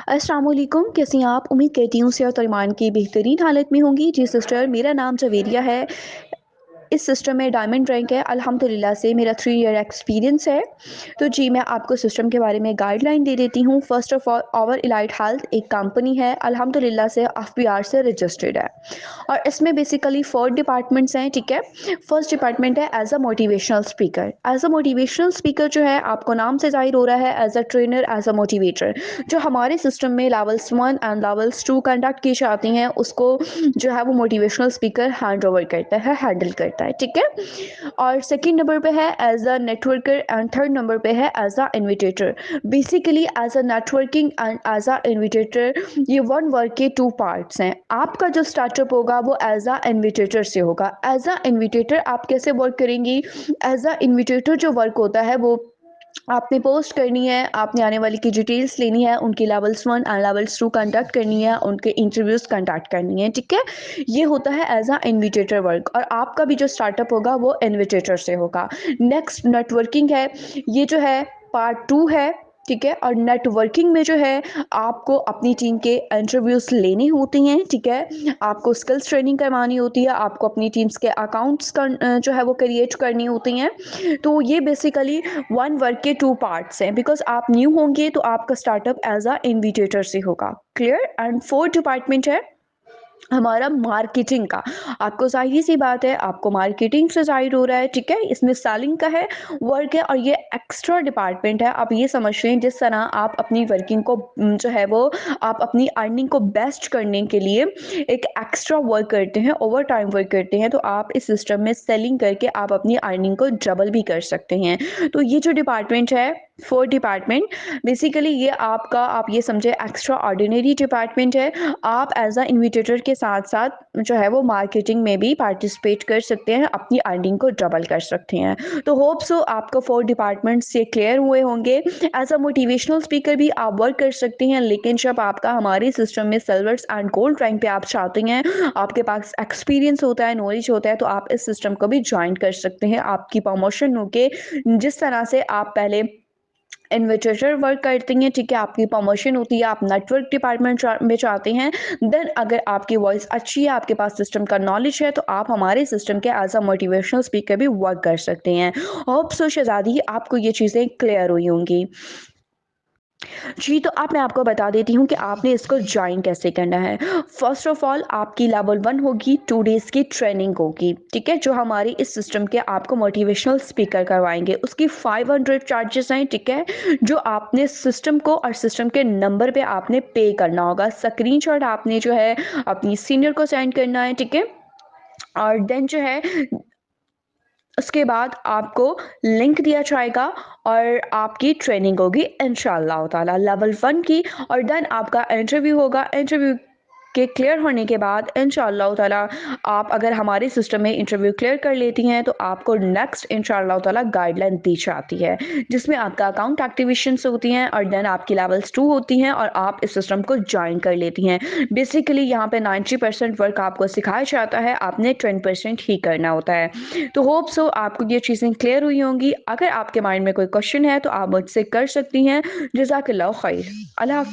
अस्सलाम वालेकुम, कैसी हैं आप? उम्मीद करती हूँ सेहत और ईमान की बेहतरीन हालत में होंगी। जी सिस्टर, मेरा नाम जवेरिया है। इस सिस्टम में डायमंड रैंक है अल्हम्दुलिल्लाह से, मेरा 3 ईयर एक्सपीरियंस है। तो जी, मैं आपको सिस्टम के बारे में गाइडलाइन दे देती हूँ। First of all, our elite health एक कंपनी है, अल्हम्दुलिल्लाह से एफबीआर से रजिस्टर्ड है और इसमें बेसिकली 4 डिपार्टमेंट्स हैं, ठीक है? फर्स्ट डिपार्टमेंट है as a motivational speaker. As a motivational speaker जो है, आपको नाम से ज़ाहिर हो रहा है, as a trainer, as a motivator. जो हमारे सिस्टम में लेवल्स 1 एंड लेवल्स 2 कंडक्ट की जाती हैं, उसको जो है वो मोटिवेशनल स्पीकर हैंड ओवर करता है, हैंडल करता है, ठीक है? और सेकंड नंबर पे है as a networker and third number पे है as a invitator. Basically as a networking and as a invitator, ये वन वर्क के 2 पार्ट्स हैं। आपका जो स्टार्टअप होगा वो एज़ अ इन्विटेटर से होगा। एज़ अ इन्विटेटर आप कैसे वर्क करेंगी? एज़ अ इन्विटेटर जो वर्क होता है वो आपने पोस्ट करनी है, आपने आने वाले की डिटेल्स लेनी है, उनकी लेवल्स 1 एंड लेवल्स 2 कंडक्ट करनी है, उनके इंटरव्यूज़ कंडक्ट करनी है, ठीक है? ये होता है एज़ अ इन्विटेटर वर्क और आपका भी जो स्टार्टअप होगा वो इन्विटेटर से होगा। नेक्स्ट नेटवर्किंग है, ये जो है पार्ट 2 है, ठीक है? और नेटवर्किंग में जो है आपको अपनी टीम के इंटरव्यूज़ लेने होते हैं, ठीक है? आपको स्किल्स ट्रेनिंग करवानी होती है, आपको अपनी टीम्स के अकाउंट्स जो है वो क्रिएट करनी होती हैं। तो ये बेसिकली वन वर्क के 2 पार्ट्स हैं। बिकॉज़ आप न्यू होंगे तो आपका स्टार्टअप एज़ अ इन्विटेटर से होगा। क्लियर? एंड फोर्थ डिपार्टमेंट है हमारा मार्केटिंग का। आपको ज़ाहिर-सी बात है, आपको मार्केटिंग से ज़ाहिर हो रहा है, ठीक है? इसमें सेलिंग का है, वर्क है और ये एक्स्ट्रा डिपार्टमेंट है। आप ये समझ लें जिस तरह आप अपनी वर्किंग को जो है वो आप अपनी अर्निंग को बेस्ट करने के लिए एक एक्स्ट्रा वर्क करते हैं, ओवरटाइम वर्क करते हैं, तो आप इस सिस्टम में सेलिंग करके आप अपनी अर्निंग को डबल भी कर सकते हैं। तो ये जो डिपार्टमेंट है, 4 डिपार्टमेंट, बेसिकली ये आपका आप ये समझे एक्स्ट्रा ऑर्डिनरी डिपार्टमेंट है। आप एज़ अ इन्विटेटर के साथ-साथ जो है वो मार्केटिंग में भी पार्टिसिपेट कर सकते हैं, अपनी अर्निंग को डबल कर सकते हैं। तो होप सो आपको 4 डिपार्टमेंट्स से क्लियर हुए होंगे। एज़ अ मोटिवेशनल स्पीकर भी आप वर्क कर सकते हैं, लेकिन जब आपका हमारे सिस्टम में सिल्वर्स एंड गोल्ड रैंक पे आप चाहते हैं, आपके पास एक्सपीरियंस होता है, नॉलेज होता है, तो आप इस सिस्टम को भी जॉइन कर सकते हैं। आपकी प्रमोशन होके जिस तरह से आप पहले इन्विटेटर वर्क करती हैं, ठीक है? आपकी प्रमोशन होती है, आप नेटवर्क डिपार्टमेंट में चाहते हैं, देन अगर आपकी वॉइस अच्छी है, आपके पास सिस्टम का नॉलेज है, तो आप हमारे सिस्टम के एज़ अ मोटिवेशनल स्पीकर भी वर्क कर सकते हैं। होप सो शहज़ादी आपको ये चीज़ें क्लियर हुई होंगी। जी, तो अब मैं आपको बता देती हूँ कि आपने इसको जॉइन कैसे करना है। फ़र्स्ट ऑफ़ ऑल आपकी लेवल 1 होगी, 2 डेज़ की ट्रेनिंग होगी, ठीक है? जो हमारी इस सिस्टम के आपको मोटिवेशनल स्पीकर करवाएँगे, उसकी 500 चार्जेस हैं, ठीक है? जो आपने सिस्टम को और सिस्टम के नंबर पे आपने पे करना होगा। स्क्रीनशॉट आपने जो है अपनी सीनियर को सेंड करना है, ठीक है? और देन जो है उसके बाद आपको लिंक दिया जाएगा और आपकी ट्रेनिंग होगी इंशाअल्लाह ताला लेवल 1 की और देन आपका इंटरव्यू होगा। इंटरव्यू के क्लियर होने के बाद इंशाअल्लाह ताला आप अगर हमारे सिस्टम में इंटरव्यू क्लियर कर लेती हैं तो आपको नेक्स्ट इंशाअल्लाह ताला गाइडलाइन दी जाती है, जिसमें आपका अकाउंट एक्टिवेशंस होती हैं और देन आपकी लेवल्स 2 होती हैं और आप इस सिस्टम को जॉइन कर लेती हैं। बेसिकली यहाँ पे 90% वर्क आपको सिखाया जाता है, आपने 10% ही करना होता है। तो होप सो आपको ये चीज़ें क्लियर हुई होंगी। अगर आपके माइंड में कोई क्वेश्चन है तो आप मुझसे कर सकती हैं। जज़ाकल्लाह खैर। अल्लाह हाफ़िज़।